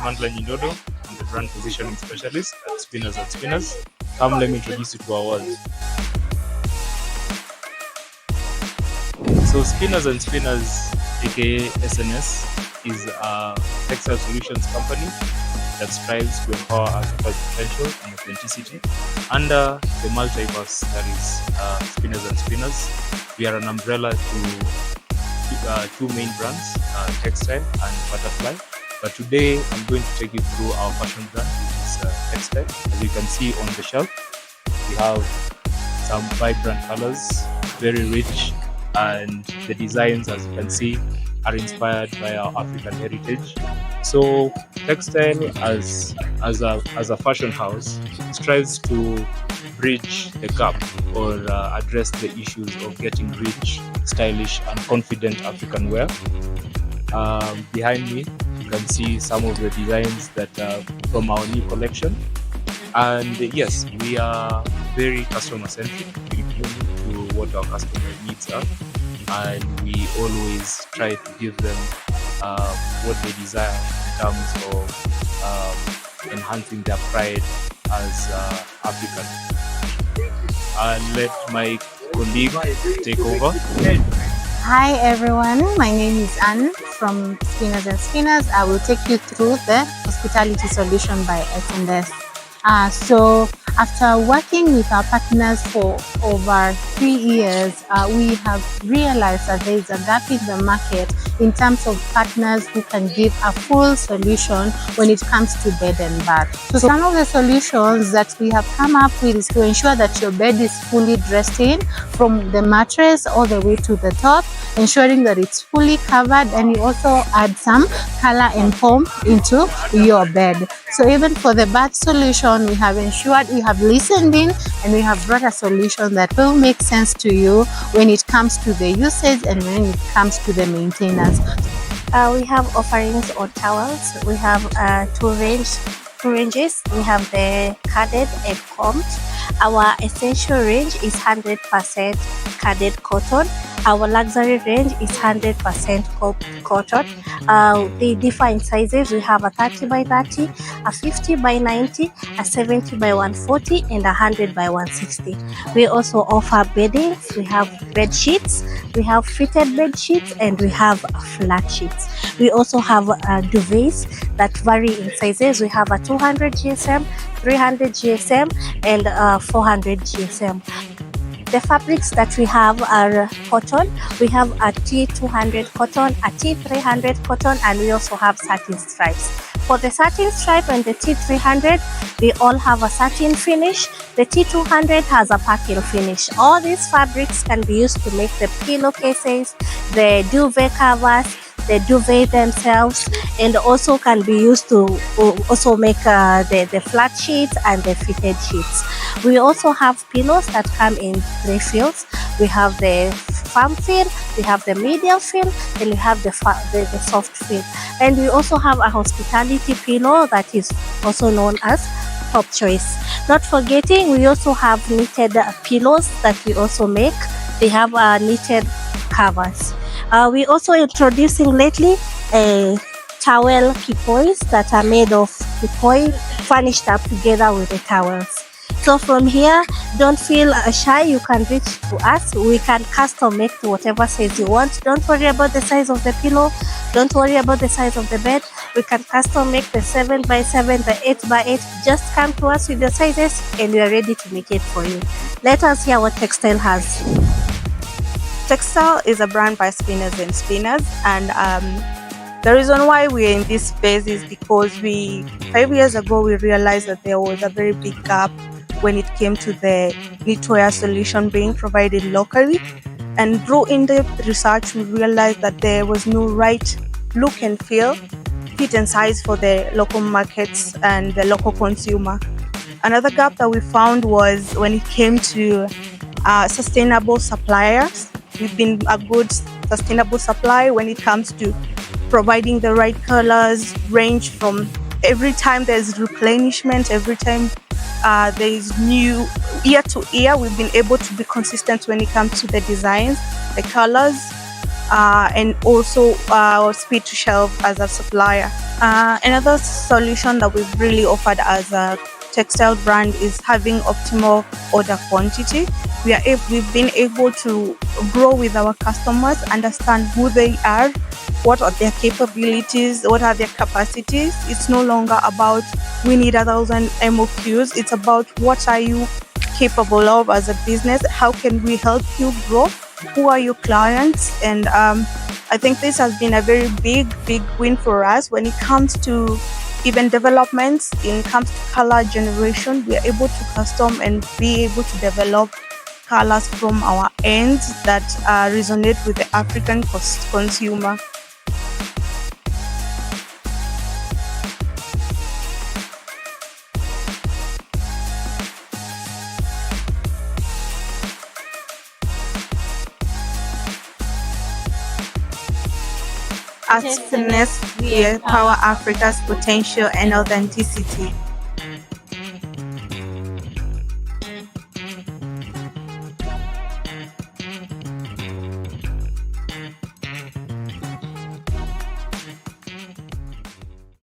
handler Ninodo. I'm the brand positioning specialist at Spinners and Spinners. Come, let me introduce you to our world. So Spinners and Spinners, aka SNS, is a textile solutions company that strives to empower Africa's potential and authenticity under the multiverse that is Spinners and Spinners. We are an umbrella to two main brands, textile and butterfly. But today I'm going to take you through our fashion brand, which is textile. As you can see on the shelf, we have some vibrant colors, very rich, and the designs, as you can see, are inspired by our African heritage. So textile as a fashion house strives to bridge the gap or address the issues of getting rich, stylish and confident African wear. Behind me you can see some of the designs that are from our new collection, and yes, we are very customer centric. We look to what our customer needs are, and we always try to give them what they desire in terms of enhancing their pride as African. I'll let my colleague take over. Hi everyone, my name is Anne from Spinners and Spinners. I will take you through the hospitality solution by SNS. So after working with our partners for over 3 years, we have realized that there is a gap in the market in terms of partners who can give a full solution when it comes to bed and bath. So some of the solutions that we have come up with is to ensure that your bed is fully dressed in from the mattress all the way to the top, ensuring that it's fully covered, and you also add some color and foam into your bed. So even for the bath solution, we have ensured, we have listened in, and we have brought a solution that will make sense to you when it comes to the usage and when it comes to the maintenance. We have offerings on towels. We have two ranges. We have the carded and combed. Our essential range is 100% carded cotton. Our luxury range is 100% cotton. They differ in sizes. We have a 30 by 30, a 50 by 90, a 70 by 140, and a 100 by 160. We also offer beddings. We have bed sheets. We have fitted bed sheets, and we have flat sheets. We also have duvets that vary in sizes. We have a 200 GSM, 300 GSM, and 400 GSM. The fabrics that we have are cotton. We have a T200 cotton, a T300 cotton, and we also have satin stripes. For the satin stripe and the T300, they all have a satin finish. The T200 has a percale finish. All these fabrics can be used to make the pillowcases, the duvet covers, the duvet themselves, and also can be used to also make the flat sheets and the fitted sheets. We also have pillows that come in 3 fields. We have the firm feel, we have the medium feel, and we have the soft feel. And we also have a hospitality pillow that is also known as top choice. Not forgetting, we also have knitted pillows that we also make. They have knitted covers. We also introducing lately towel kipois that are made of kipoi furnished up together with the towels. So from here, don't feel shy. You can reach to us. We can custom make to whatever size you want. Don't worry about the size of the pillow. Don't worry about the size of the bed. We can custom make the 7 by 7, the 8 by 8. Just come to us with your sizes and we are ready to make it for you. Let us hear what Textile has. Textile is a brand by Spinners and Spinners, and the reason why we're in this space is because 5 years ago we realized that there was a very big gap when it came to the knitwear solution being provided locally, and through in-depth research we realized that there was no right look and feel, fit and size for the local markets and the local consumer. Another gap that we found was when it came to sustainable suppliers. We've been a good sustainable supply when it comes to providing the right colors, range from every time there's replenishment, every time there is new year to year. We've been able to be consistent when it comes to the designs, the colors, and also speed to shelf as a supplier. Another solution that we've really offered as a textile brand is having optimal order quantity. We've been able to grow with our customers, understand who they are, what are their capabilities, what are their capacities. It's no longer about we need 1,000 MOQs. It's about what are you capable of as a business? How can we help you grow? Who are your clients? And I think this has been a very big win for us when it comes to even developments. In comes to color generation, we are able to custom and be able to develop colors from our ends that resonate with the African consumer. At Finesse, we empower Africa's potential and authenticity.